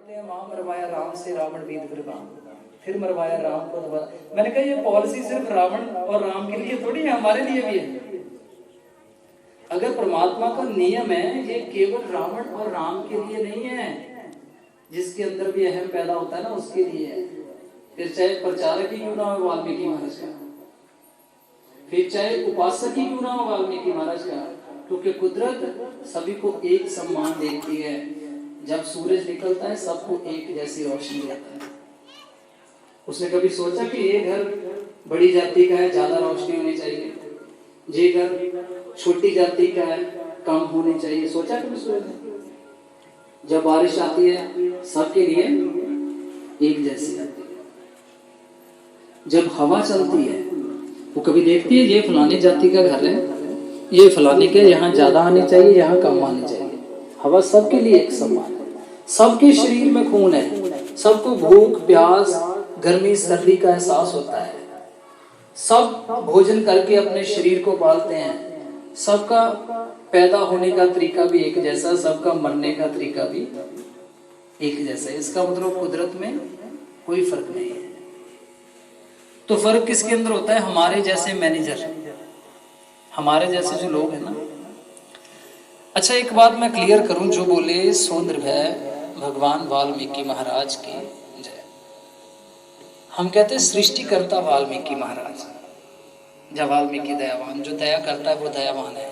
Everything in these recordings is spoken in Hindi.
वहां मरवाया राम से रावण वीद विरवान, फिर मरवाया राम को दोबारा। मैंने कहा ये पॉलिसी सिर्फ रावण और राम के लिए थोड़ी है, हमारे लिए भी है। अगर परमात्मा का नियम है, ये केवल रावण और राम के लिए नहीं है, जिसके अंदर भी अहम पैदा होता है ना उसके लिए है। फिर चाहे प्रचारक ही क्यों ना हो वाल्मीकि महाराज का, फिर चाहे उपासक ही क्यों ना हो वाल्मीकि महाराज का, क्योंकि कुदरत सभी को एक सम्मान देती है। जब सूरज निकलता है सबको एक जैसी रोशनी देता है। उसने कभी सोचा कि ये घर बड़ी जाति का है, ज्यादा रोशनी होनी चाहिए, ये घर छोटी जाति का है, कम होनी चाहिए? सोचा कभी सूरज ने? जब बारिश आती है सबके लिए एक जैसी आती है। जब हवा चलती है वो कभी देखती है ये फलानी जाति का घर है, ये फलाने के यहाँ ज्यादा आनी चाहिए, यहाँ कम आनी चाहिए। हवा सबके लिए एक समान है। सबके शरीर में खून है, सबको भूख प्यास गर्मी सर्दी का एहसास होता है। सब भोजन करके अपने शरीर को पालते हैं। सबका पैदा होने का तरीका भी एक जैसा, सबका मरने का तरीका भी एक जैसा। इसका मतलब कुदरत में कोई फर्क नहीं है। तो फर्क किसके अंदर होता है? हमारे जैसे मैनेजर, हमारे जैसे जो लोग हैं ना। अच्छा, एक बात मैं क्लियर करूं, जो बोले सो निर्भय भगवान वाल्मीकि महाराज की जय। हम कहते हैं सृष्टिकर्ता वाल्मीकि महाराज, जब वाल्मीकि दयावान, जो दया करता है वो दयावान है,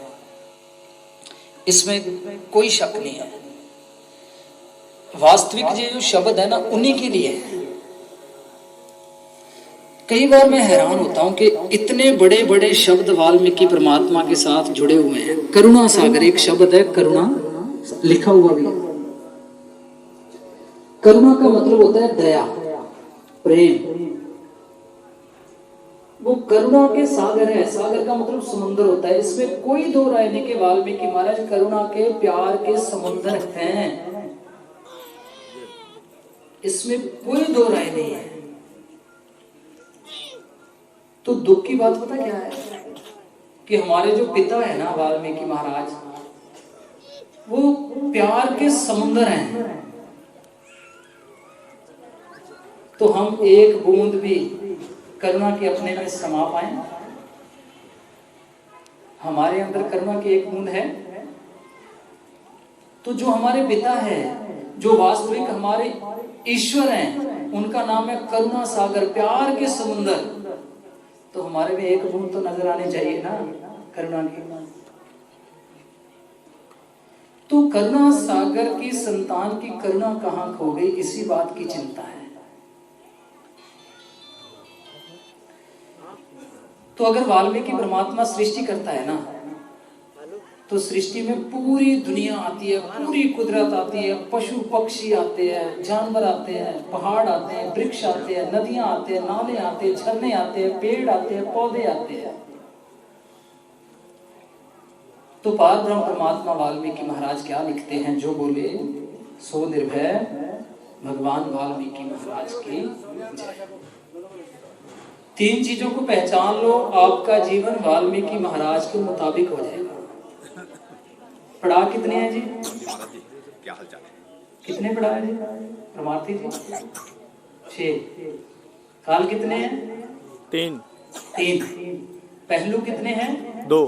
इसमें कोई शक नहीं है। वास्तविक जो शब्द है ना उन्हीं के लिए है। कई बार मैं हैरान होता हूं कि इतने बड़े बड़े शब्द वाल्मीकि परमात्मा के साथ जुड़े हुए हैं। करुणा सागर एक शब्द है, करुणा लिखा हुआ भी है। करुणा का मतलब होता है दया, प्रेम। वो करुणा के सागर है। सागर का मतलब समुद्र होता है। इसमें कोई दो राय नहीं कि वाल्मीकि महाराज करुणा के प्यार के समुद्र हैं। इसमें कोई दो राय नहीं है। तो दुख की बात पता क्या है कि हमारे जो पिता है ना वाल्मीकि महाराज, वो प्यार के समुद्र हैं। तो हम एक बूंद भी करुणा के अपने में समा पाए? हमारे अंदर करुणा की एक बूंद है? तो जो हमारे पिता है, जो वास्तविक हमारे ईश्वर हैं, उनका नाम है करुणा सागर, प्यार के समुद्र। तो हमारे में एक बूंद तो नजर आनी चाहिए ना करुणा की। तो करुणा सागर की संतान की करुणा कहां खो गई, इसी बात की चिंता है। तो अगर वाल्मीकि परमात्मा सृष्टि करता है ना, तो सृष्टि में पूरी दुनिया आती है, पूरी कुदरत आती है, पशु पक्षी आते हैं, जानवर आते हैं, पहाड़ आते हैं, वृक्ष आते हैं, नदियां आते हैं, नाले आते हैं, झरने आते हैं, पेड़ आते हैं, पौधे आते हैं। तो पार ब्रह्म परमात्मा वाल्मीकि महाराज क्या लिखते हैं, जो बोले सो निर्भय भगवान वाल्मीकि महाराज की जय। तीन चीजों को पहचान लो, आपका जीवन वाल्मीकि महाराज के मुताबिक हो जाएगा। पढ़ा कितने हैं जी? क्या हाल चाल है? कितने पढ़ा है जी परमार्थी जी? 6। काल कितने हैं? 3। पहलू कितने हैं? 2।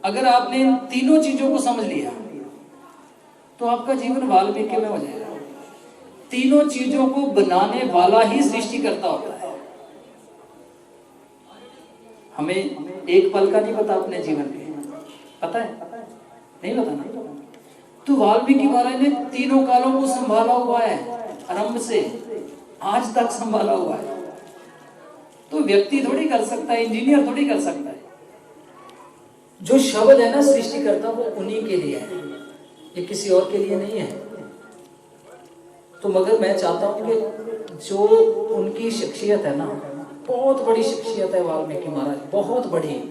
अगर आपने इन तीनों चीजों को समझ लिया तो आपका जीवन वाल्मीकि में हो जाएगा। तीनों चीजों को बनाने वाला ही सृष्टि करता होता है। हमें एक पल का नहीं पता अपने जीवन के, पता है? नहीं पता ना। तो वाल्मीकि महाराज ने तीनों कालों को संभाला हुआ है, आरंभ से आज तक संभाला हुआ है। तो व्यक्ति थोड़ी कर सकता है, इंजीनियर थोड़ी कर सकता है। जो शब्द है ना सृष्टि करता, वो उन्हीं के लिए है, ये किसी और के लिए नहीं है। तो मगर मैं चाहता हूं कि जो उनकी शख्सियत है ना, बहुत बड़ी शख्सियत है वाल्मीकि महाराज, बहुत बड़ी,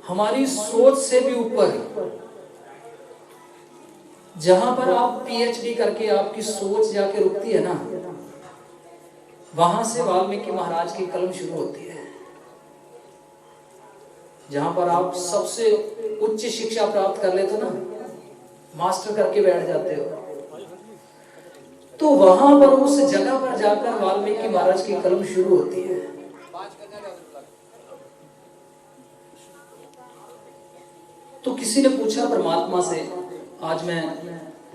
हमारी सोच से भी ऊपर। जहां पर आप पीएचडी करके आपकी सोच जाके रुकती है ना, वहां से वाल्मीकि महाराज की कलम शुरू होती है। जहां पर आप सबसे उच्च शिक्षा प्राप्त कर लेते हो ना, मास्टर करके बैठ जाते हो, तो वहां पर उस जगह पर जाकर वाल्मीकि महाराज की कलम शुरू होती है। तो किसी ने पूछा परमात्मा से, आज मैं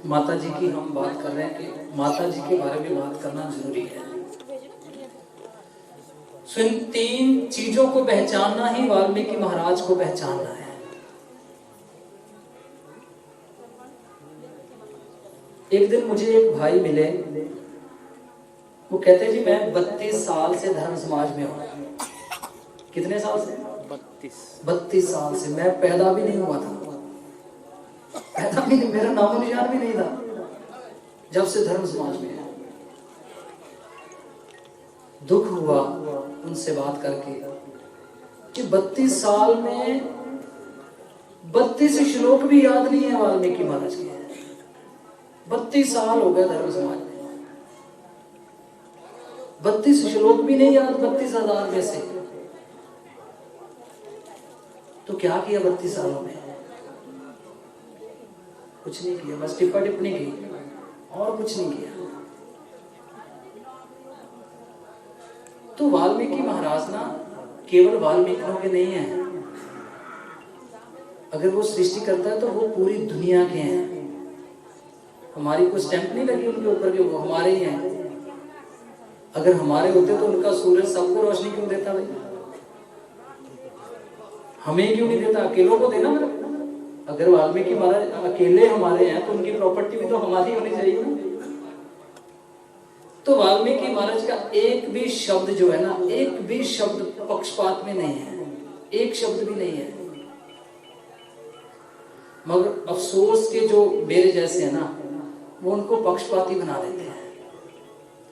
माता जी की हम बात कर रहे हैं कि माता जी के बारे में बात करना जरूरी है। सो इन 3 चीजों को पहचानना ही वाल्मीकि महाराज को पहचानना है। एक दिन मुझे एक भाई मिले, वो कहते जी मैं 32 साल से धर्म समाज में हूं। कितने साल से? 32 साल से। मैं पैदा भी नहीं हुआ था, पैदा भी नहीं, मेरा नामो निशान भी नहीं था जब से धर्म समाज में है। दुख हुआ उनसे बात करके कि 32 साल में 32 श्लोक भी याद नहीं है वाल्मीकि महाराज के। 32 साल हो गए धर्म समाज में, 32 श्लोक भी नहीं याद 32,000 में से। तो क्या किया 32 सालों में? कुछ नहीं किया, बस टिप्पा टिप्पणी की और कुछ नहीं किया। तो वाल्मीकि महाराज ना केवल वाल्मीकियों के नहीं है, अगर वो सृष्टि करता है तो वो पूरी दुनिया के हैं। हमारी कोई स्टैंप नहीं लगी उनके ऊपर कि वो हमारे ही हैं। अगर हमारे होते तो उनका सूरज सबको रोशनी क्यों देता भाई? हमें क्यों नहीं देता? अकेलों को देना मेरे। अगर वाल्मीकि महाराज अकेले हमारे हैं तो उनकी प्रॉपर्टी भी तो हमारी होनी चाहिए ना। तो वाल्मीकि महाराज का एक भी शब्द जो है ना, एक भी शब्द पक्षपात में नहीं है, एक शब्द भी नहीं है। मगर अफसोस के जो मेरे जैसे है ना, वो उनको पक्षपाती बना देते हैं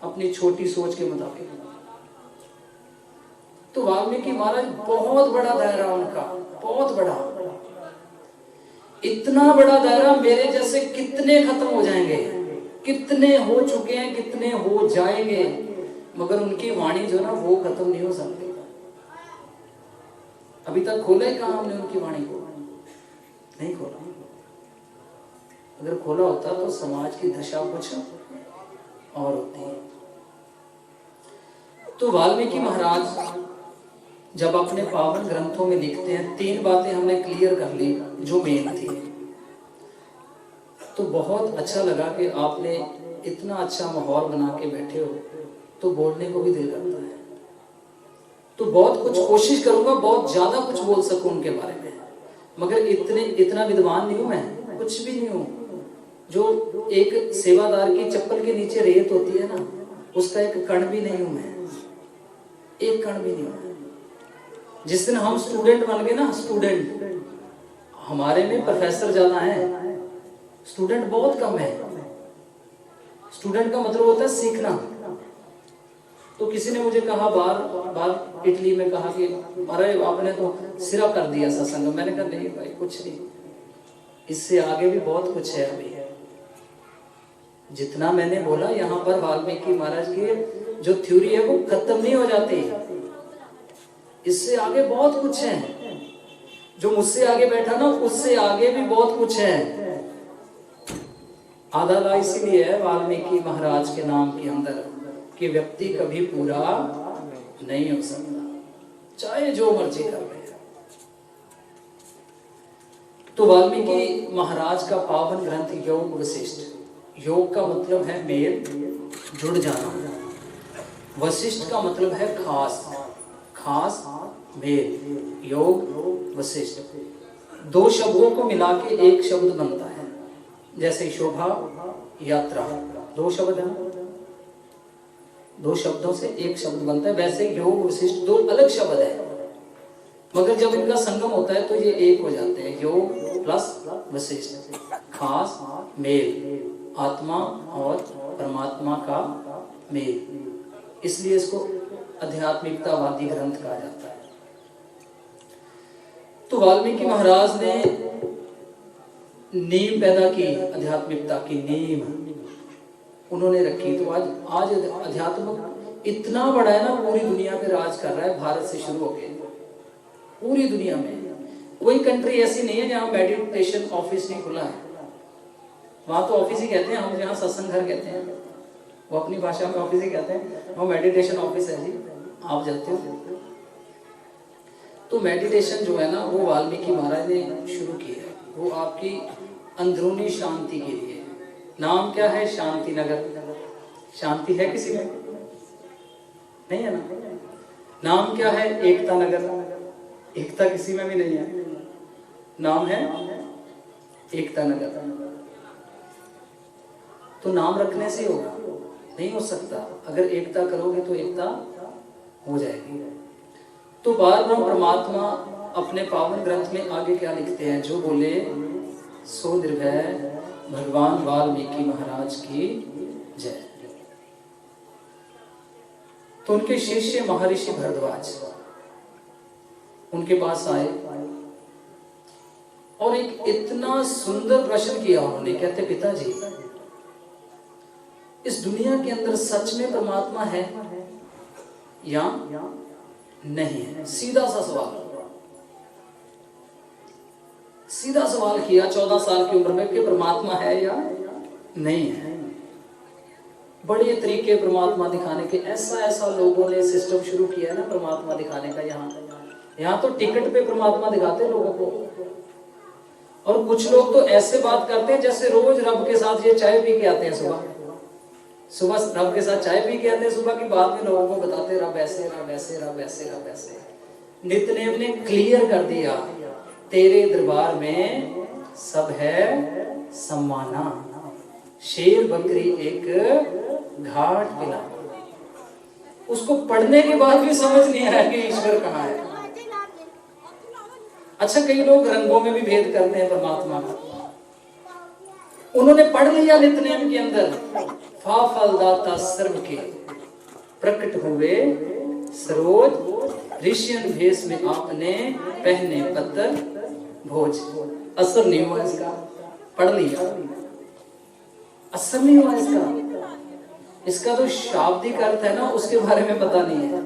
अपनी छोटी सोच के मुताबिक। तो वाल्मीकि महाराज बहुत बड़ा दायरा उनका, बहुत बड़ा, इतना बड़ा दायरा, मेरे जैसे कितने खत्म हो जाएंगे, कितने हो चुके हैं, कितने हो जाएंगे, मगर उनकी वाणी जो ना वो खत्म नहीं हो सकती। अभी तक खोला ही कहां हमने उनकी वाणी को? नहीं खोला। अगर खोला होता तो समाज की दशा कुछ और होती है। तो वाल्मीकि महाराज जब अपने पावन ग्रंथों में लिखते हैं, 3 बातें हमने क्लियर कर ली जो मेन थी। तो बहुत अच्छा लगा कि आपने इतना अच्छा माहौल बना के बैठे हो, तो बोलने को भी दिल करता है। तो बहुत कुछ कोशिश करूंगा, बहुत ज्यादा कुछ बोल सकूं उनके बारे में, मगर इतना विद्वान नहीं हूं मैं, कुछ भी नहीं हूं। जो एक सेवादार की चप्पल के नीचे रेत होती है ना, उसका एक कण भी नहीं हूं मैं, एक कण भी नहीं हूं। जिस दिन हम स्टूडेंट बन गए ना, स्टूडेंट, हमारे में प्रोफेसर ज्यादा है, स्टूडेंट बहुत कम है। स्टूडेंट का मतलब होता है सीखना। तो किसी ने मुझे कहा बार इटली में कहा कि अरे आपने तो सिरा कर दिया सत्संग। मैंने कहा नहीं भाई, कुछ नहीं, इससे आगे भी बहुत कुछ है। अभी जितना मैंने बोला यहाँ पर वाल्मीकि महाराज की जो थ्योरी है वो खत्म नहीं हो जाती, इससे आगे बहुत कुछ है। जो मुझसे आगे बैठा ना, उससे आगे भी बहुत कुछ है। आधा ला इसीलिए है वाल्मीकि महाराज के नाम के अंदर कि व्यक्ति कभी पूरा नहीं हो सकता, चाहे जो मर्जी कर ले। तो वाल्मीकि महाराज का पावन ग्रंथ योग वशिष्ठ। योग का मतलब है मेल, जुड़ जाना। वशिष्ठ का मतलब है खास, खास मेल। योग वशिष्ठ 2 शब्दों को मिला के एक शब्द बनता है। जैसे शोभा, यात्रा, 2 शब्द है, 2 शब्दों से एक शब्द बनता है। वैसे योग वशिष्ठ 2 अलग शब्द है, मगर जब इनका संगम होता है तो ये एक हो जाते हैं। योग प्लस वशिष्ठ, खास मेल, आत्मा और परमात्मा का मेल, इसलिए इसको आध्यात्मिकतावादी ग्रंथ कहा जाता है। तो वाल्मीकि महाराज ने नींव पैदा की, आध्यात्मिकता की नींव उन्होंने रखी। तो आज अध्यात्म इतना बड़ा है ना, पूरी दुनिया पे राज कर रहा है। भारत से शुरू होके पूरी दुनिया में कोई कंट्री ऐसी नहीं है जहां मेडिटेशन ऑफिस नहीं खुला है। वहां तो ऑफिस ही कहते हैं, हम यहाँ सत्संग घर कहते हैं। वो अपनी भाषा में ऑफिस ही कहते हैं, वो मेडिटेशन ऑफिस है जी, आप जाते हो। तो मेडिटेशन जो है ना वो वाल्मीकि महाराज ने शुरू की है, वो आपकी अंदरूनी शांति के लिए। नाम क्या है? शांति नगर। शांति है किसी में? नहीं है ना। नाम क्या है? एकता नगर। एकता किसी में भी नहीं है, नाम है एकता नगर। तो नाम रखने से होगा? नहीं हो सकता। अगर एकता करोगे तो एकता हो जाएगी। तो बार बार परमात्मा अपने पावन ग्रंथ में आगे क्या लिखते हैं? जो बोले सो निर्भय भगवान वाल्मीकि महाराज की जय। तो उनके शिष्य महर्षि भरद्वाज उनके पास आए और एक इतना सुंदर प्रश्न किया उन्होंने। कहते पिताजी, इस दुनिया के अंदर सच में परमात्मा है या नहीं है? सीधा सा सवाल, सीधा सवाल किया 14 साल की उम्र में कि परमात्मा है या नहीं है। बड़े तरीके परमात्मा दिखाने के, ऐसा लोगों ने सिस्टम शुरू किया है ना परमात्मा दिखाने का। यहाँ तो टिकट पे परमात्मा दिखाते हैं लोगों को। और कुछ लोग तो ऐसे बात करते हैं जैसे रोज रब के साथ ये चाय पी के आते हैं। सुबह रब के साथ चाय पी के आते हैं, सुबह की बाद में लोगों को बताते रब ऐसे, रब ऐसे, रब ऐसे, रब ऐसे। नित्यनेम ने क्लियर कर दिया, तेरे दरबार में सब है सम्माना, शेर बकरी एक घाट पिला। उसको पढ़ने के बाद भी समझ नहीं आया कि ईश्वर कहाँ है। अच्छा, कई लोग रंगों में भी भेद करते हैं परमात्मा का। उन्होंने पढ़ लिया नित्यनेम के अंदर, फा फलदाता सर्व के प्रकट हुए सरोज, ऋषियन भेष में आपने पहने पत्तर भोज। असर नहीं हुआ इसका, पढ़ लिया, असर नहीं हुआ इसका। इसका तो शाब्दिक अर्थ है ना, उसके बारे में पता नहीं है।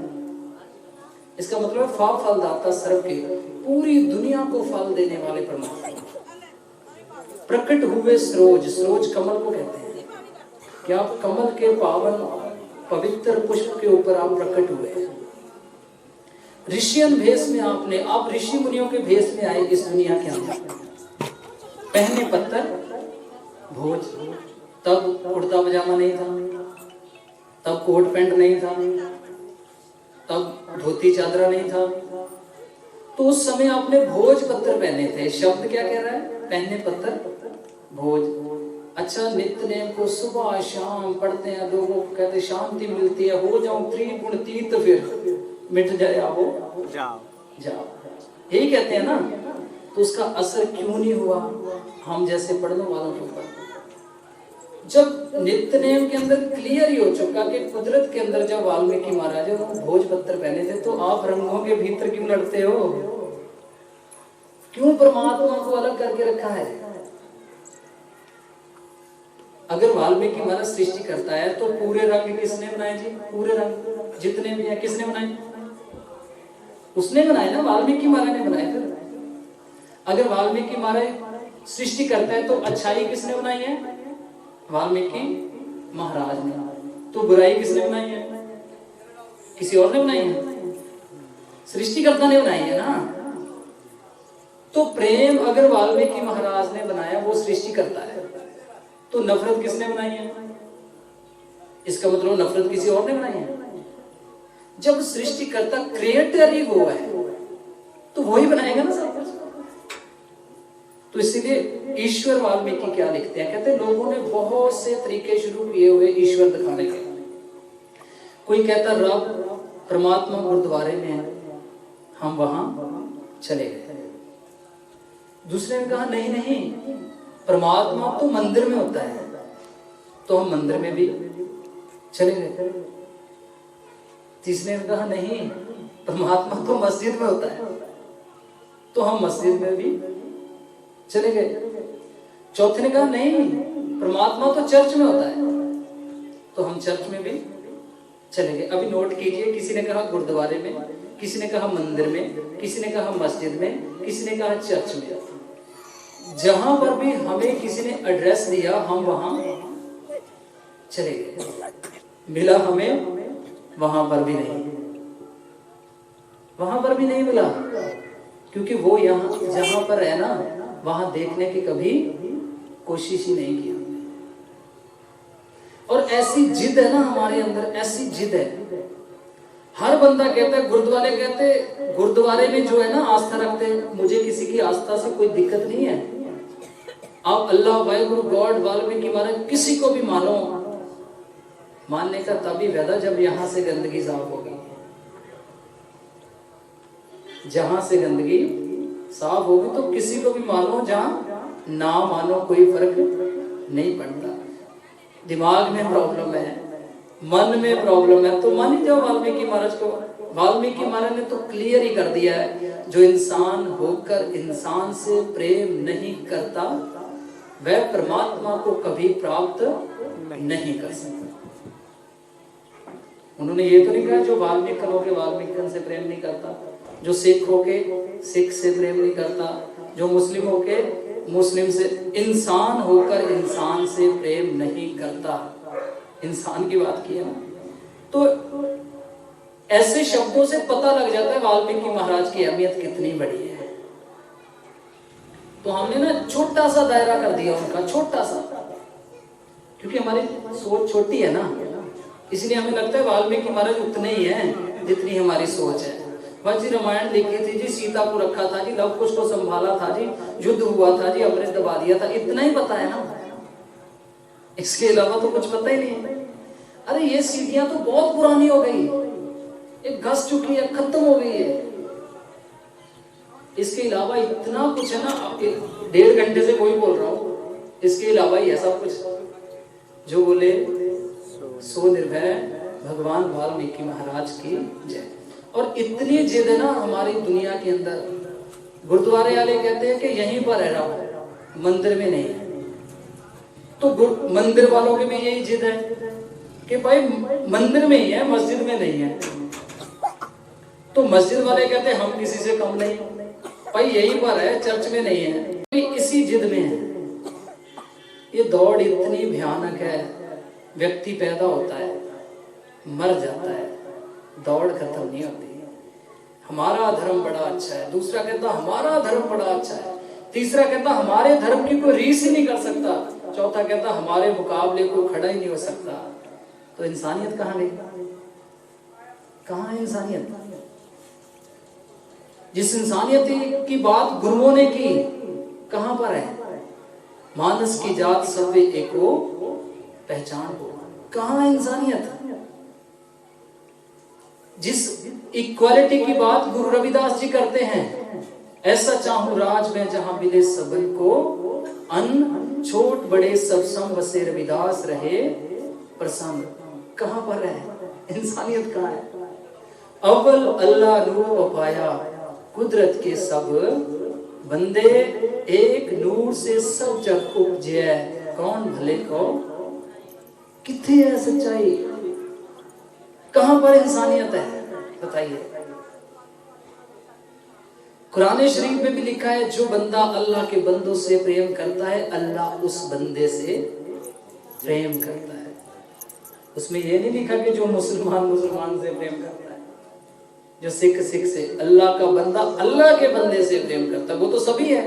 इसका मतलब फा फलदाता सर्व के, पूरी दुनिया को फल देने वाले परमात्मा। प्रकट हुए सरोज, सरोज कमल को कहते हैं कि आप कमल के पावन पवित्र पुष्प के ऊपर आप प्रकट हुए। ऋषियन भेष में आपने, आप ऋषि मुनियों के भेष में आए इस दुनिया के अंदर। पहने पत्तर भोज, तब कुर्ता पजामा नहीं था, तब कोट पैंट नहीं था, तब धोती चादरा नहीं था। तो उस समय आपने भोज पत्तर पहने थे। शब्द क्या कह रहा है? पहने पत्तर भोज। अच्छा, नित्यनेम को सुबह शाम पढ़ते हैं, लोगों को कहते शांति मिलती है, हो जाऊं त्रिगुणतीत, फिर मिट जाए आओ जाओ, यही कहते हैं ना। तो उसका असर क्यों नहीं हुआ हम जैसे पढ़ने वालों के ऊपर? जब नित्यनेम के अंदर क्लियर ही हो चुका कि कुदरत के अंदर जब वाल्मीकि महाराज भोज पत्तर पहने थे, तो आप रंगों के भीतर क्यों लड़ते हो? क्यों परमात्मा को अलग करके रखा है? अगर वाल्मीकि महाराज सृष्टि करता है तो पूरे रंग किसने बनाए जी? पूरे रंग जितने भी हैं किसने बनाए? उसने बनाए ना, वाल्मीकि महाराज ने बनाए। फिर अगर वाल्मीकि महाराज सृष्टि करता है तो अच्छाई किसने बनाई है? वाल्मीकि महाराज ने। तो बुराई किसने बनाई है? किसी और ने बनाई है? सृष्टिकर्ता ने बनाई है ना। तो प्रेम अगर वाल्मीकि महाराज ने बनाया, वो सृष्टि करता है, तो नफरत किसने बनाई है? इसका मतलब नफरत किसी और ने बनाई है। जब सृष्टिकर्ता क्रिएटर ही वो है तो वही बनाएगा ना सब कुछ। तो इसीलिए ईश्वर वाल्मीकि क्या लिखते हैं? कहते हैं लोगों ने बहुत से तरीके शुरू किए हुए ईश्वर दिखाने के। कोई कहता रब परमात्मा गुरुद्वारे में है, हम वहां चले गए। दूसरे ने कहा नहीं नहीं, परमात्मा तो मंदिर में होता है, तो हम मंदिर में भी चले गए। तीसरे ने कहा नहीं, परमात्मा तो मस्जिद में होता है, तो हम मस्जिद में भी चले गए। चौथे ने कहा नहीं, परमात्मा तो चर्च में होता है, तो हम चर्च में भी चले गए। अभी नोट कीजिए, किसी ने कहा गुरुद्वारे में, किसी ने कहा मंदिर में, किसी ने कहा मस्जिद में, किसी ने कहा चर्च में। जहां पर भी हमें किसी ने एड्रेस दिया, हम वहां चले गए। मिला हमें वहां पर भी नहीं, वहां पर भी नहीं मिला, क्योंकि वो यहाँ जहां पर है ना वहां देखने की कभी कोशिश ही नहीं की हमने। और ऐसी जिद है ना हमारे अंदर, ऐसी जिद है। हर बंदा कहता है, गुरुद्वारे कहते, गुरुद्वारे में जो है ना आस्था रखते हैं, मुझे किसी की आस्था से कोई दिक्कत नहीं है। आप अल्लाह, वाहिगुरु, गॉड, वाल्मीकि महाराज किसी को भी मानो, मानने का तभी फायदा जब यहां से गंदगी साफ होगी। जहां से गंदगी साफ होगी तो किसी को भी मानो, जहां ना मानो कोई फर्क नहीं पड़ता। दिमाग में प्रॉब्लम है, मन में प्रॉब्लम है, तो मान ही जाओ वाल्मीकि महाराज को। वाल्मीकि महाराज ने तो क्लियर ही कर दिया है, जो इंसान होकर इंसान से प्रेम नहीं करता वह परमात्मा को कभी प्राप्त नहीं कर सकता। उन्होंने ये तो नहीं कहा जो वाल्मीकि हो के वाल्मीकि से प्रेम नहीं करता, जो सिख हो के सिख से प्रेम नहीं करता, जो मुस्लिम हो के मुस्लिम से, इंसान होकर इंसान से प्रेम नहीं करता। इंसान की बात की है ना, तो ऐसे शब्दों से पता लग जाता है वाल्मीकि महाराज की अहमियत कितनी बड़ी है। तो हमने ना छोटा सा दायरा कर दिया उनका, छोटा सा, क्योंकि हमारी सोच छोटी है ना, इसलिए हमें लगता है वाल्मीकि महाराज उतने ही हैं जितनी हमारी सोच है। बस जी रामायण लिखी थी जी, सीता को रखा था जी, लव कुश को संभाला था जी, युद्ध हुआ था जी, अमृत दबा दिया था, इतना ही पता है ना, इसके अलावा तो कुछ पता ही नहीं। अरे ये सीढ़ियां तो बहुत पुरानी हो गई, ये घस चुकी है, खत्म हो गई है। इसके अलावा इतना कुछ है ना, 1.5 घंटे से कोई बोल रहा हूं, इसके अलावा ही है सब कुछ। जो बोले सो निर्भय भगवान वाल्मीकि महाराज की जय। और इतनी जिद है ना हमारी दुनिया के अंदर, गुरुद्वारे वाले कहते हैं कि यहीं पर है राम, मंदिर में नहीं है। तो मंदिर वालों के में यही जिद है कि भाई मंदिर में ही है, मस्जिद में नहीं है। तो मस्जिद वाले कहते हैं हम किसी से कम नहीं, भाई यहीं पर है, चर्च में नहीं है, इसी जिद में है। ये दौड़ इतनी भयानक है, व्यक्ति पैदा होता है, मर जाता है, दौड़ खत्म नहीं होती। हमारा धर्म बड़ा अच्छा है, दूसरा कहता हमारा धर्म बड़ा अच्छा है, तीसरा कहता हमारे धर्म की कोई रीस ही नहीं कर सकता, चौथा कहता हमारे मुकाबले कोई खड़ा ही नहीं हो सकता। तो इंसानियत कहाँ गई? कहाँ है इंसानियत? जिस इंसानियत की बात गुरुओं ने की, कहां पर है? मानस की जात सभ्य एको पहचान हो, कहां है इंसानियत? जिस इक्वालिटी की बात गुरु रविदास जी करते हैं, ऐसा चाहूं राज में जहां मिले सबन को, अन्न छोट बड़े सब सम बसे रविदास रहे प्रसन्न। कहां पर है इंसानियत? कहां है? अव्वल अल्लाह नूर पाया, कुदरत के सब बंदे, एक नूर से सब जग उपजे, कौन भले को किथे है सच्चाई? कहां पर इंसानियत है बताइए? कुरान शरीफ में भी लिखा है, जो बंदा अल्लाह के बंदों से प्रेम करता है, अल्लाह उस बंदे से प्रेम करता है। उसमें ये नहीं लिखा कि जो मुसलमान से प्रेम करता है, जो सिख से। अल्लाह का बंदा अल्लाह के बंदे से प्रेम करता है, वो तो सभी है,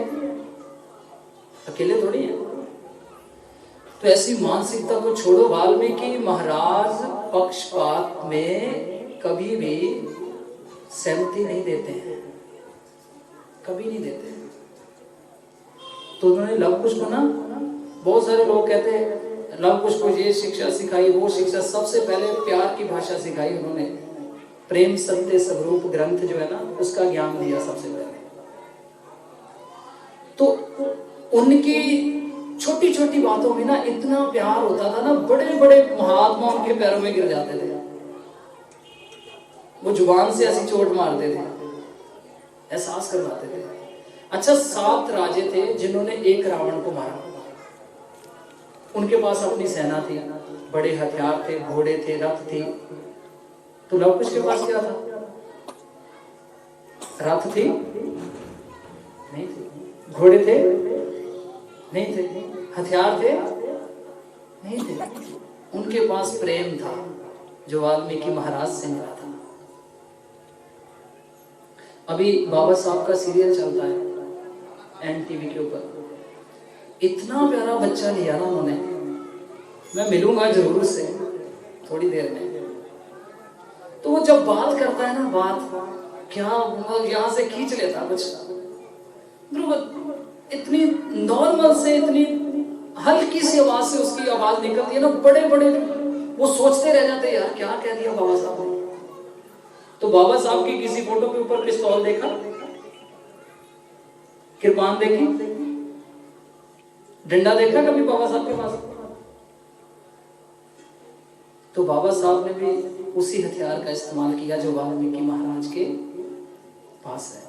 अकेले थोड़ी है। तो ऐसी मानसिकता को छोड़ो। वाल्मीकि महाराज पक्षपात में कभी भी सहमति नहीं देते हैं, कभी नहीं देते हैं। तो उन्होंने लव कुश को ना, बहुत सारे लोग कहते हैं लव कुश को ये शिक्षा सिखाई, वो शिक्षा, सबसे पहले प्यार की भाषा सिखाई उन्होंने। प्रेम सत्य स्वरूप ग्रंथ जो है ना, उसका ज्ञान दिया सबसे पहले। तो उनकी छोटी छोटी बातों में ना इतना प्यार होता था ना, बड़े बड़े महात्मा उनके पैरों में गिर जाते थे। वो जुबान से ऐसी चोट मारते थे, एहसास करवाते थे। अच्छा, 7 राजे थे जिन्होंने एक रावण को मारा। उनके पास अपनी सेना थी, बड़े हथियार थे, घोड़े थे, रथ थी। तो लव कुश के पास क्या था? रथ थी? नहीं थी। घोड़े थे? नहीं थे। हथियार थे? नहीं थे। उनके पास प्रेम था जो वाल्मीकि महाराज से मिला था। अभी बाबा साहब का सीरियल चलता है NTV के ऊपर, इतना प्यारा बच्चा लिया ना उन्होंने, मैं मिलूंगा जरूर से थोड़ी देर में। तो वो जब बात करता है ना, बात क्या यहां से खींच लेता कुछ, इतनी नॉर्मल से, इतनी हल्की सी आवाज से उसकी आवाज निकलती है ना, बड़े बड़े वो सोचते रह जाते यार क्या कह दिया बाबा साहब ने। तो बाबा साहब की किसी फोटो के ऊपर पिस्तौल देखा, कृपान देखी, डंडा देखा कभी बाबा साहब के पास? तो बाबा साहब ने भी उसी हथियार का इस्तेमाल किया जो वाल्मीकि महाराज के पास है।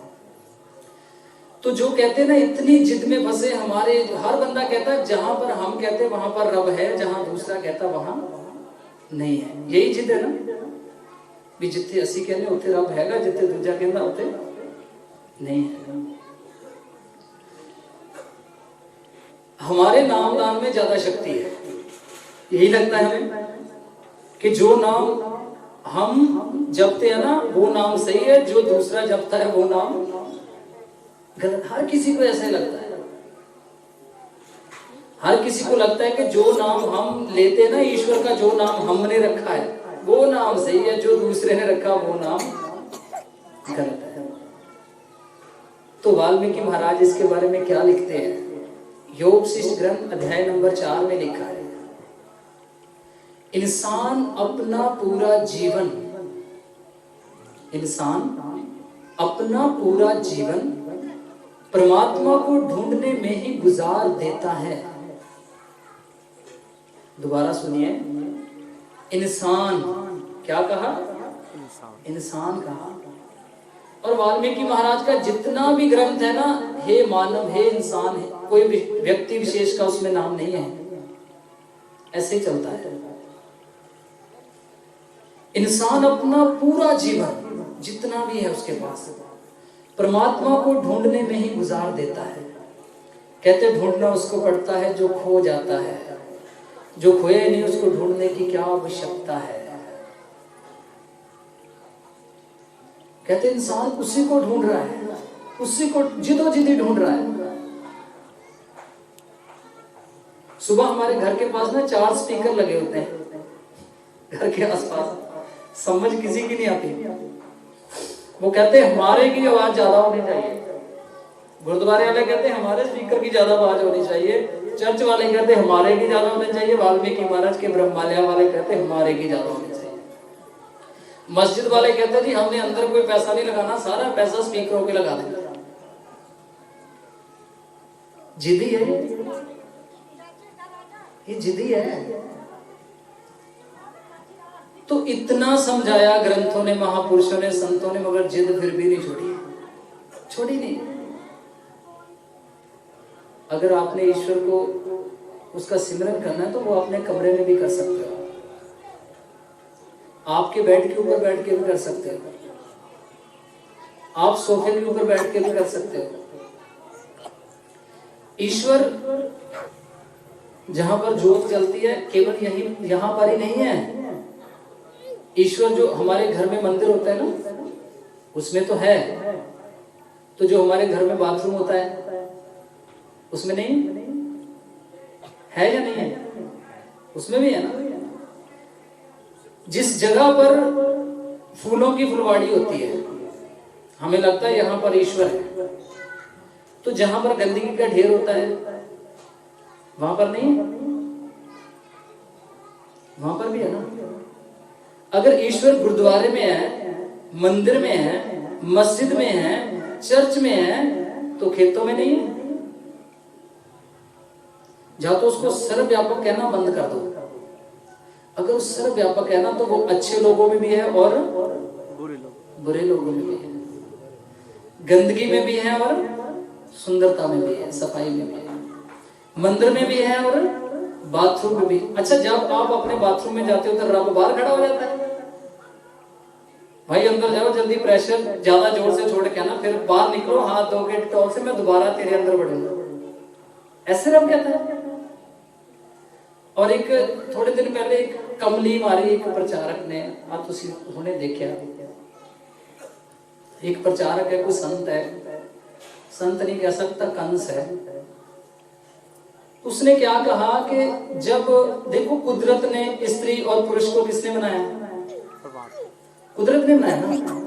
तो जो कहते हैं ना, इतनी जिद में फंसे हमारे, हर बंदा कहता है जहां पर हम कहते हैं वहां पर रब है, जहां दूसरा कहता वहां नहीं है। यही जिद है ना भी, जिथे असी कहने उथे रब हैगा, जिथे दूजा कहता उथे नहीं है। हमारे नाम दान में ज्यादा शक्ति है, यही लगता है हमें कि जो नाम हम जपते हैं ना वो नाम सही है, जो दूसरा जपता है वो नाम गलत। हर किसी को ऐसा लगता है, हर किसी को लगता है कि जो नाम हम लेते हैं ना ईश्वर का, जो नाम हमने रखा है वो नाम सही है, जो दूसरे ने रखा वो नाम गलत है। तो वाल्मीकि महाराज इसके बारे में क्या लिखते हैं? योग शिष्ट ग्रंथ अध्याय नंबर 4 में लिखा है, इंसान अपना पूरा जीवन, इंसान अपना पूरा जीवन परमात्मा को ढूंढने में ही गुजार देता है। दोबारा सुनिए, इंसान क्या कहा? इंसान कहा। और वाल्मीकि महाराज का जितना भी ग्रंथ है ना, हे मानव, हे इंसान है, कोई व्यक्ति विशेष का उसमें नाम नहीं है, ऐसे ही चलता है। इंसान अपना पूरा जीवन जितना भी है उसके पास परमात्मा को ढूंढने में ही गुजार देता है। कहते ढूंढना उसको पड़ता है जो खो जाता है, जो खोए नहीं उसको ढूंढने की क्या आवश्यकता है। कहते इंसान उसी को ढूंढ रहा है, उसी को जिदोजिदी ढूंढ रहा है। सुबह हमारे घर के पास ना 4 स्पीकर लगे होते हैं घर के आसपास, समझ किसी की नहीं आती। वो कहते हैं हमारे की आवाज ज्यादा होनी चाहिए, गुरुद्वारे वाले कहते हैं हमारे स्पीकर की ज्यादा आवाज होनी चाहिए, चर्च वाले कहते हैं हमारे की ज्यादा होनी चाहिए, वाल्मीकि महाराज के ब्रह्मालय वाले कहते हैं हमारे की ज्यादा होनी चाहिए, मस्जिद वाले कहते हैं जी हमने अंदर कोई पैसा नहीं लगाना, सारा पैसा स्पीकरों पे लगा देना। जिद्दी है ये जिद्दी है। तो इतना समझाया ग्रंथों ने, महापुरुषों ने, संतों ने, मगर जिद फिर भी नहीं छोड़ी नहीं। अगर आपने ईश्वर को उसका सिमरन करना है तो वो अपने कमरे में भी कर सकते हो, आपके बेड के ऊपर बैठ के भी कर सकते हो, आप सोफे के ऊपर बैठ के भी कर सकते हो। ईश्वर जहां पर ज्योत जलती है केवल यही यहां पर ही नहीं है। ईश्वर जो हमारे घर में मंदिर होता है ना उसमें तो है, तो जो हमारे घर में बाथरूम होता है उसमें नहीं है या नहीं है? उसमें भी है ना। जिस जगह पर फूलों की फुलवाड़ी होती है हमें लगता है यहां पर ईश्वर है, तो जहां पर गंदगी का ढेर होता है वहां पर नहीं, वहां पर भी है ना। अगर ईश्वर गुरुद्वारे में है, मंदिर में है, मस्जिद में है, चर्च में है, तो खेतों में नहीं है। जाओ तो उसको सर्वव्यापक कहना बंद कर दो। अगर वो सर्वव्यापक है ना तो वो अच्छे लोगों में भी है और बुरे लोगों में भी है, गंदगी में भी है और सुंदरता में भी है, सफाई में भी है, मंदिर में भी है और बाथरूम में भी। अच्छा, जब आप अपने बाथरूम में जाते हो तो रब बाहर खड़ा हो जाता है, भाई अंदर जाओ जल्दी, प्रेशर ज्यादा जोर से छोड़ के ना, फिर बाहर निकलो, हाथ धो के टॉल से मैं दोबारा तेरे अंदर बढ़ूंगा, ऐसे रब कहता है। और एक थोड़े दिन पहले एक कमली मारी एक प्रचारक ने, आप तुसी हुणे देखिया, एक प्रचारक है, कोई संत है, संत नहीं कह सकता, कंस है। उसने क्या कहा कि जब देखो कुदरत ने स्त्री और पुरुष को किसने बनाया? कुदरत ने बनाया ना।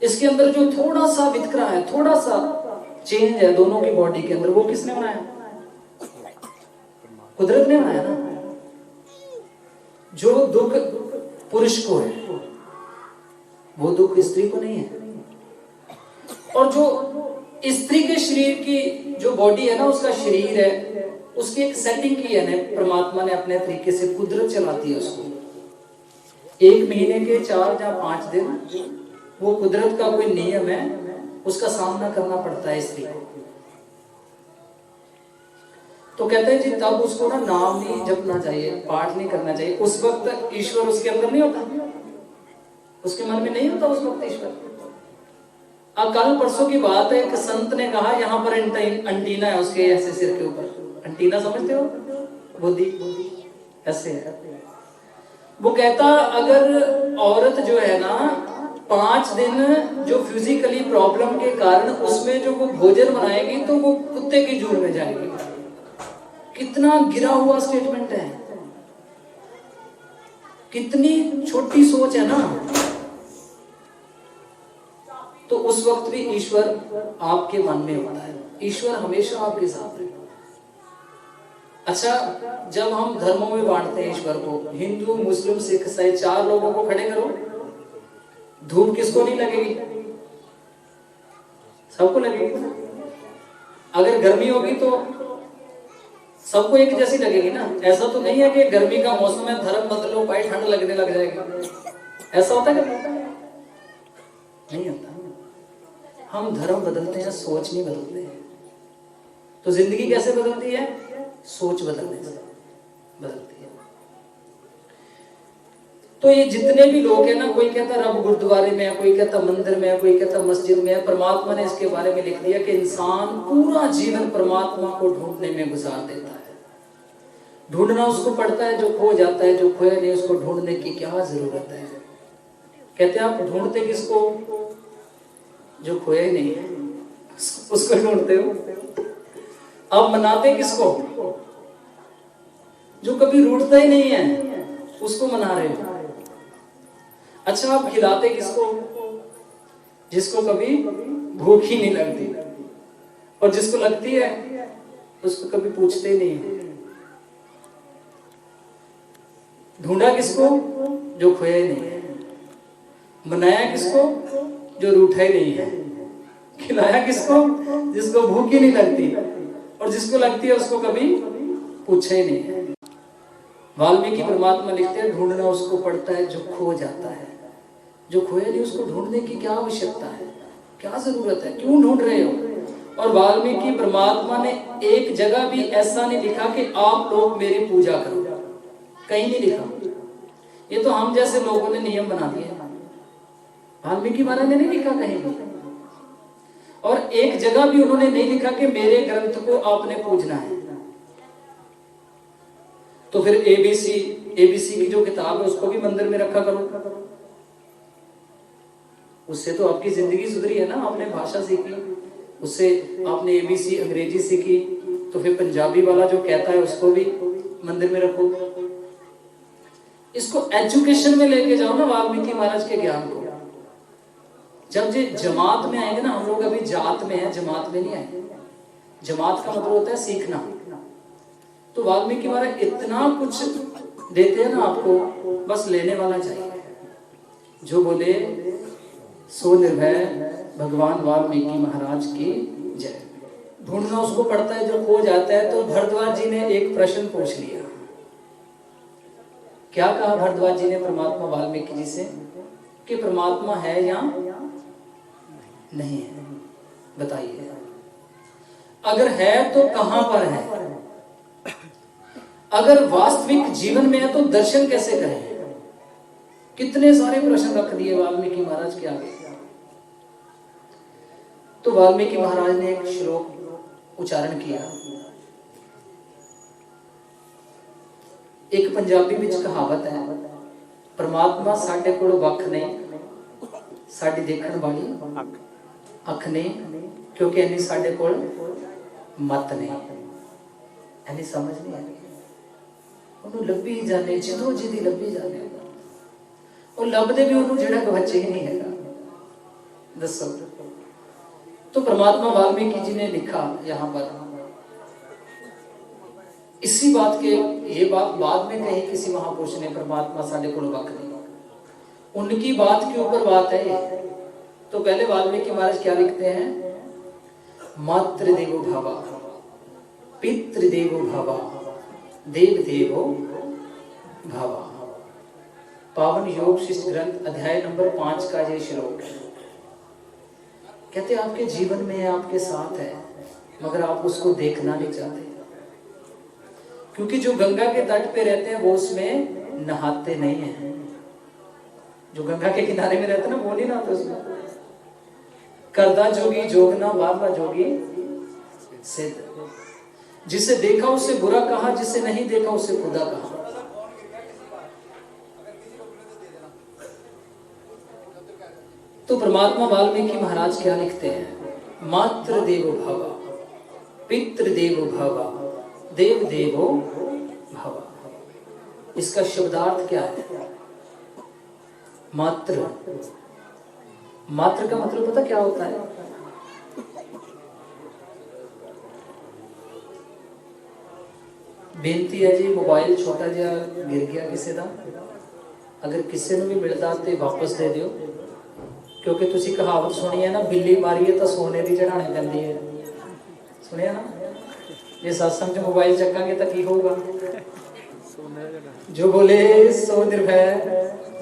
इसके अंदर जो थोड़ा सा वितकरा है, थोड़ा सा चेंज है दोनों की बॉडी के अंदर, वो किसने बनाया? कुदरत ने बनाया ना। जो दुख पुरुष को है वो दुख स्त्री को नहीं है। और जो स्त्री के शरीर की जो बॉडी है ना, उसका शरीर है, उसकी एक सेटिंग की है ना परमात्मा ने अपने तरीके से, कुदरत चलाती है उसको। 1 महीने के 4 या 5 दिन वो कुदरत का कोई नियम है, उसका सामना करना पड़ता है स्त्री को। तो कहते हैं जी तब उसको ना नाम नहीं जपना चाहिए, पाठ नहीं करना चाहिए। उस वक्त ईश्वर उसके अंदर नहीं होता, उसके मन में नहीं होता उस वक्त ईश्वर। अब कल परसों की बात है, एक संत ने कहा यहाँ पर अंटीना है उसके ऐसे सिर के ऊपर, अंटीना समझते हो, बुद्धि ऐसे है। वो कहता अगर औरत जो है ना 5 दिन जो फिजिकली प्रॉब्लम के कारण उसमें जो वो भोजन बनाएगी तो वो कुत्ते की जून में जाएगी। कितना गिरा हुआ स्टेटमेंट है, कितनी छोटी सोच है ना। तो उस वक्त भी ईश्वर आपके मन में होता है, ईश्वर हमेशा आपके साथ है। अच्छा, जब हम धर्मों में बांटते हैं ईश्वर को, हिंदू मुस्लिम सिख ईसाई, 4 लोगों को खड़े करो, धूप किसको नहीं लगेगी? सबको लगेगी। अगर गर्मी होगी तो सबको एक जैसी लगेगी ना। ऐसा तो नहीं है कि गर्मी का मौसम है धर्म बदलो भाई ठंड लगने लग जाएगी, ऐसा होता है नहीं होता। हम धर्म बदलते हैं, सोच नहीं बदलते हैं। तो जिंदगी कैसे बदलती है? सोच बदलने से बदलती है। तो ये जितने भी लोग हैं ना, कोई कहता रब गुरुद्वारे में है, कोई कहता मंदिर में है, कोई कहता मस्जिद में है। परमात्मा ने इसके बारे में लिख दिया कि इंसान पूरा जीवन परमात्मा को ढूंढने में गुजार देता है। ढूंढना उसको पड़ता है, जो खो जाता है, जो खोया नहीं उसको ढूंढने की क्या जरूरत है। कहते हैं आप ढूंढते किसको? जो खोया ही नहीं है उसको ढूंढते हो। अब मनाते किसको? जो कभी रूठता ही नहीं है उसको मना रहे हो। अच्छा, आप खिलाते किसको? जिसको कभी भूख ही नहीं लगती, और जिसको लगती है उसको कभी पूछते ही नहीं। ढूंढा किसको? जो खोया ही नहीं है। मनाया किसको? जो रूठा ही नहीं है। खिलाया किसको? जिसको भूख ही नहीं लगती, और जिसको लगती है उसको कभी पूछा ही नहीं है। वाल्मीकि परमात्मा लिखते हैं ढूंढना उसको पड़ता है जो खो जाता है। जो खोया नहीं उसको ढूंढने की क्या आवश्यकता है, क्या जरूरत है, क्यों ढूंढ रहे हो? और वाल्मीकि परमात्मा ने एक जगह भी ऐसा नहीं लिखा कि आप लोग मेरी पूजा करो, कहीं नहीं लिखा। ये तो हम जैसे लोगों ने नियम बना दिए। वाल्मीकि महाराज ने नहीं लिखा कहीं भी, और एक जगह भी उन्होंने नहीं लिखा कि मेरे ग्रंथ को आपने पूजना है। तो फिर एबीसी की जो किताब है उसको भी मंदिर में रखा करो, उससे तो आपकी जिंदगी सुधरी है ना। आपने भाषा सीखी, उससे आपने एबीसी अंग्रेजी सीखी, तो फिर पंजाबी वाला जो कहता है उसको भी मंदिर में रखो। इसको एजुकेशन में लेके जाओ ना, वाल्मीकि महाराज के ज्ञान को। जब ये जमात में आएंगे ना, हम लोग अभी जात में है, जमात में नहीं आए। जमात का मतलब होता है सीखना। तो वाल्मीकि महाराज इतना कुछ देते हैं ना आपको, बस लेने वाला चाहिए। जो बोले सो निर्भय भगवान वाल्मीकि महाराज की जय। ढूंढना उसको पड़ता है जो खो जाता है। तो भरद्वाज जी ने एक प्रश्न पूछ लिया। क्या कहा भरद्वाज जी ने परमात्मा वाल्मीकि जी से कि परमात्मा है या नहीं है, बताइए। अगर है तो कहां पर है? अगर वास्तविक जीवन में है तो दर्शन कैसे करें? कितने सारे प्रश्न रख दिए वाल्मीकि महाराज के आगे। तो वाल्मीकि महाराज ने एक श्लोक उच्चारण किया। एक पंजाबी विच कहावत है, परमात्मा साडे कोल वख ने, साडी देखण वाली अख ने, क्योंकि इन्नी साडे कोल मत ने, इन्नी समझ नहीं आई। ਉਹਨੂੰ ਲੱਭੀ जाने, ਜਦੋਂ ਜਿਹਦੀ ਲੱਭੀ जाने, ਉਹ ਲੱਭਦੇ ਵੀ ਉਹਨੂੰ ਜਿਹੜਾ ਗਵਾਚੇ ही नहीं हैगा। दसो, तो परमात्मा वाल्मीकि जी ने लिखा यहाँ पर, इसी बात के, ये बात बाद में कही किसी महापुरुष ने, परमात्मा साडे कोल वख नहीं, उनकी बात के ऊपर बात है ये। तो पहले वाल्मीकि महाराज क्या लिखते हैं, मातृदेवो भव, पितृदेवो भव, देव देवो भव। पावन योग शिष्ट ग्रंथ अध्याय नंबर 5 का ये श्लोक है। कहते आपके जीवन में है, आपके साथ है, मगर आप उसको देखना नहीं चाहते, क्योंकि जो गंगा के तट पे रहते हैं वो उसमें नहाते नहीं हैं। जो गंगा के किनारे में रहते हैं ना, वो नहीं नहाते उसमें। करदा जोगी जोगना, बाबा जोगी सिद्ध। जिसे देखा उसे बुरा कहा, जिसे नहीं देखा उसे खुदा कहा। तो परमात्मा वाल्मीकि महाराज क्या लिखते हैं, मातृ देवो भव, पितृ देवो भव, देव देवो भव। इसका शब्दार्थ क्या है, मातृ। मातृ का मतलब पता क्या होता है, बेनती है जी, मोबाइल छोटा जिहा गिर गया किसी का, अगर किसी को भी मिलता तो वापस दे दियो, क्योंकि तुसी कहावत सुनी है ना, बिल्ली मारीए तो सोने की चढ़ाने पैंदी है। सुनिया ना, जे सत्संग च मोबाइल चक्कांगे तो की होगा। जो बोले सो निर्भय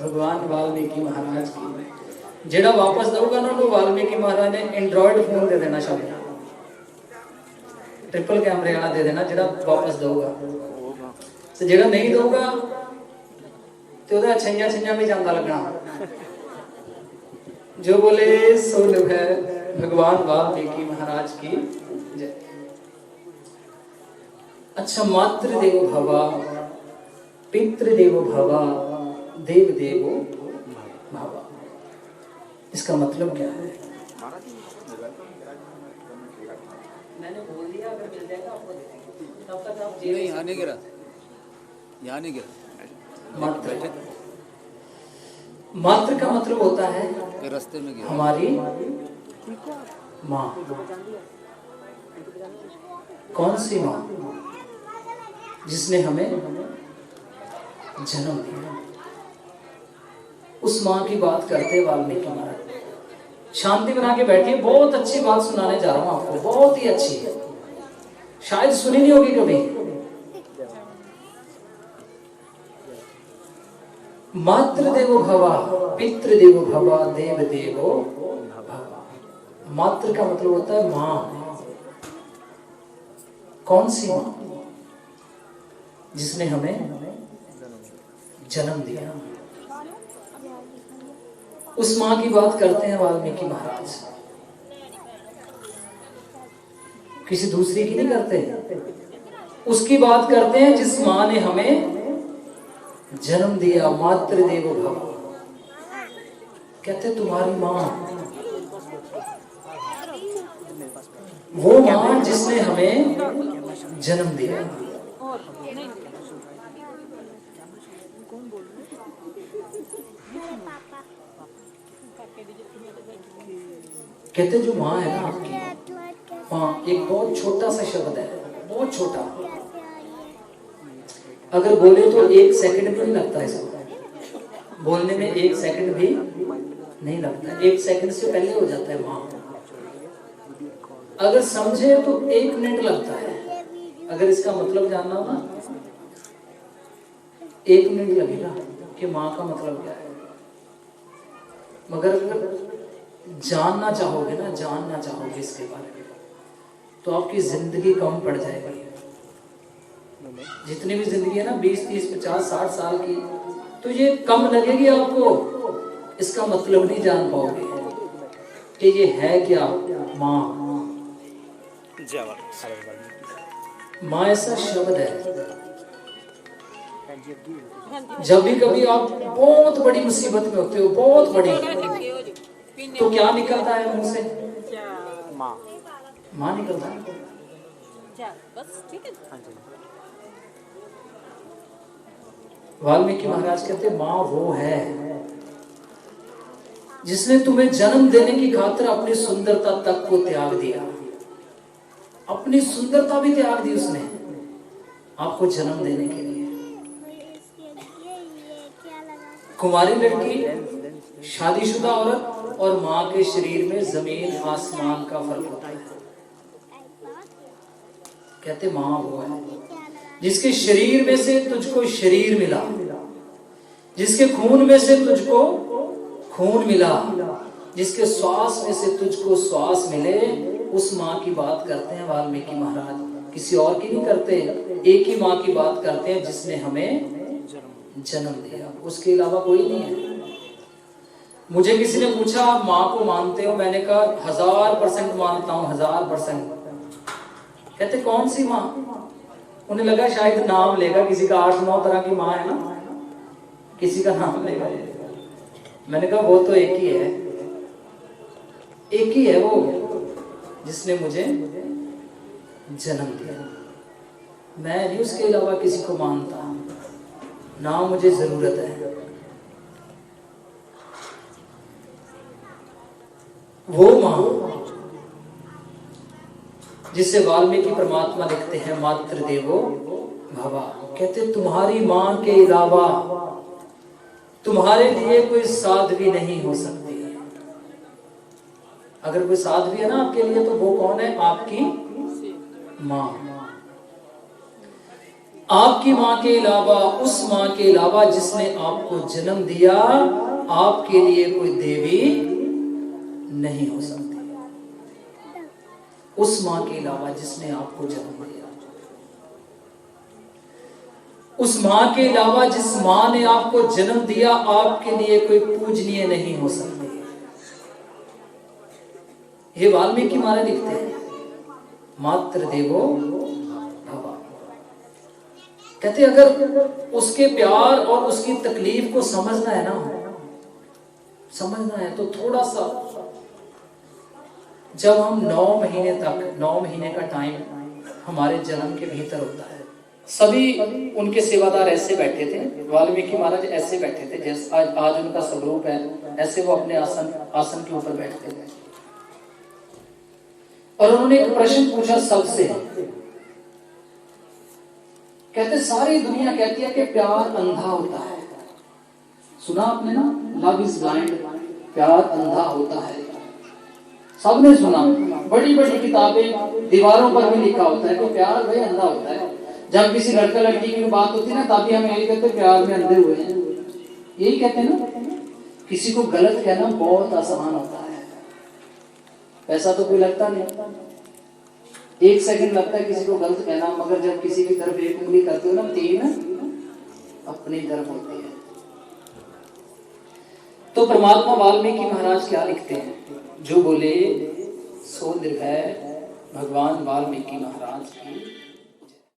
भगवान वाल्मीकि महाराज की। जेड़ा वापस दूंगा ना, तो वाल्मीकि महाराज ने एंड्रॉइड फोन दे देना, शायद ट्रिपल कैमरे वाला दे देना, जेड़ा वापस दूंगा। तो जेड़ा नहीं दूंगा तो ओदा छैया छैया भी जांदा लगना। जो बोले सो निर्भय भगवान वाल्मीकि महाराज की जय। अच्छा, मातृ देवो भव, पितृ देवो भव, देव देवो भव। इसका मतलब क्या है, मैंने बोल दिया, अगर मिल जाएगा आपको दे देंगे, तब तक आप नहीं, यहाँ नहीं गिरा, यहाँ नहीं गिरा। मातृ, मातृ का मतलब होता है रास्ते में गिरा, हमारी माँ। कौन सी माँ, जिसने हमें जन्म दिया। उस माँ की बात करते वाल्मीकि महाराज। शांति बना के बैठिए, बहुत अच्छी बात सुनाने जा रहा हूं आपको, बहुत ही अच्छी है, शायद सुनी नहीं होगी कभी। मातृ देवो भव, पितृ देवो भव, देव देवो भव। मातृ का मतलब होता है माँ। कौन सी माँ, जिसने हमें जन्म दिया। उस माँ की बात करते हैं वाल्मीकि महाराज, किसी दूसरी की नहीं करते, उसकी बात करते हैं जिस माँ ने हमें जन्म दिया। मातृ देवो भव, कहते तुम्हारी माँ, वो माँ जिसने हमें जन्म दिया। कहते जो माँ है ना आपकी, माँ एक बहुत छोटा सा शब्द है, बहुत छोटा। अगर बोले तो 1 सेकंड भी नहीं लगता इसको बोलने में, 1 सेकंड भी नहीं लगता, 1 सेकंड से पहले हो जाता है माँ। अगर समझे तो 1 मिनट लगता है। अगर इसका मतलब जानना हो ना, 1 मिनट लगेगा कि माँ का मतलब क्या है। मगर अगर जानना चाहोगे ना, जानना चाहोगे इसके बारे में, तो आपकी जिंदगी कम पड़ जाएगी। जितनी भी जिंदगी है ना, 20, 30, 50, 60 साल की, तो ये कम लगेगी आपको। इसका मतलब नहीं जान पाओगे कि ये है क्या माँ। माँ ऐसा शब्द है जब भी कभी आप बहुत बड़ी मुसीबत में होते हो, बहुत बड़ी, तो क्या निकलता है मुंह से? माँ निकलता है। वाल्मीकि महाराज कहते माँ वो है जिसने तुम्हें जन्म देने की खातिर अपनी सुंदरता तक को त्याग दिया। अपनी सुंदरता भी त्याग दी उसने आपको जन्म देने के लिए। कुंवारी लड़की, शादीशुदा औरत और माँ के शरीर में जमीन आसमान का फर्क होता है। कहते माँ वो है जिसके शरीर में से तुझको शरीर मिला, जिसके खून में से तुझको खून मिला, जिसके श्वास में से तुझको श्वास मिले, उस माँ की बात करते हैं वाल्मीकि महाराज। किसी और की नहीं करते, एक ही माँ की बात करते हैं जिसने हमें जन्म दिया, उसके अलावा कोई नहीं है। मुझे किसी ने पूछा आप माँ को मानते हो? मैंने कहा 1000% मानता हूँ, 1000%। कहते कौन सी माँ? उन्हें लगा शायद नाम लेगा, किसी का 8-9 तरह की माँ है ना, किसी का नाम लेगा। मैंने कहा वो तो एक ही है, एक ही है वो जिसने मुझे जन्म दिया। मैं नहीं उसके अलावा किसी को मानता, ना मुझे जरूरत है। वो माँ जिसे वाल्मीकि परमात्मा लिखते हैं मातृदेवो भव। कहते तुम्हारी माँ के अलावा तुम्हारे लिए कोई साध्वी नहीं हो सकती। अगर कोई साध्वी है ना आपके लिए, तो वो कौन है? आपकी माँ। आपकी माँ के अलावा, उस माँ के अलावा जिसने आपको जन्म दिया, आपके लिए कोई देवी नहीं हो सकती। उस माँ के अलावा जिसने आपको जन्म दिया, उस माँ के अलावा जिस माँ ने आपको जन्म दिया, आपके लिए कोई पूजनीय नहीं हो सकती। ये वाल्मीकि महाराज लिखते हैं मातृदेवो भव। कहते अगर उसके प्यार और उसकी तकलीफ को समझना है ना, समझना है तो थोड़ा सा, जब हम 9 महीने तक, 9 महीने का टाइम हमारे जन्म के भीतर होता है, सभी उनके सेवादार ऐसे बैठे थे, वाल्मीकि महाराज ऐसे बैठे थे जैसे आज उनका स्वरूप है, ऐसे वो अपने आसन के ऊपर बैठते थे। और उन्होंने एक प्रश्न पूछा सबसे। कहते सारी दुनिया कहती है कि प्यार अंधा होता है। सुना आपने ना, लव इज ब्लाइंड, प्यार अंधा होता है। सबने सुना, बड़ी बड़ी किताबें, दीवारों पर भी लिखा होता है कि प्यार भाई अंधा होता है। जब किसी लड़का लड़की की बात होती है ना, तभी हम यही कहते प्यार में अंधे हुए हैं, यही कहते हैं ना। किसी को गलत कहना बहुत आसान होता है, ऐसा तो कोई लगता नहीं। 1 सेकंड लगता है किसी को गलत कहना, मगर जब किसी की तरफ 1 उंगली करते हो ना, 3 अपनी तरफ होती है। तो परमात्मा वाल्मीकि महाराज क्या लिखते हैं? जो बोले सो निर्भय भगवान वाल्मीकि महाराज की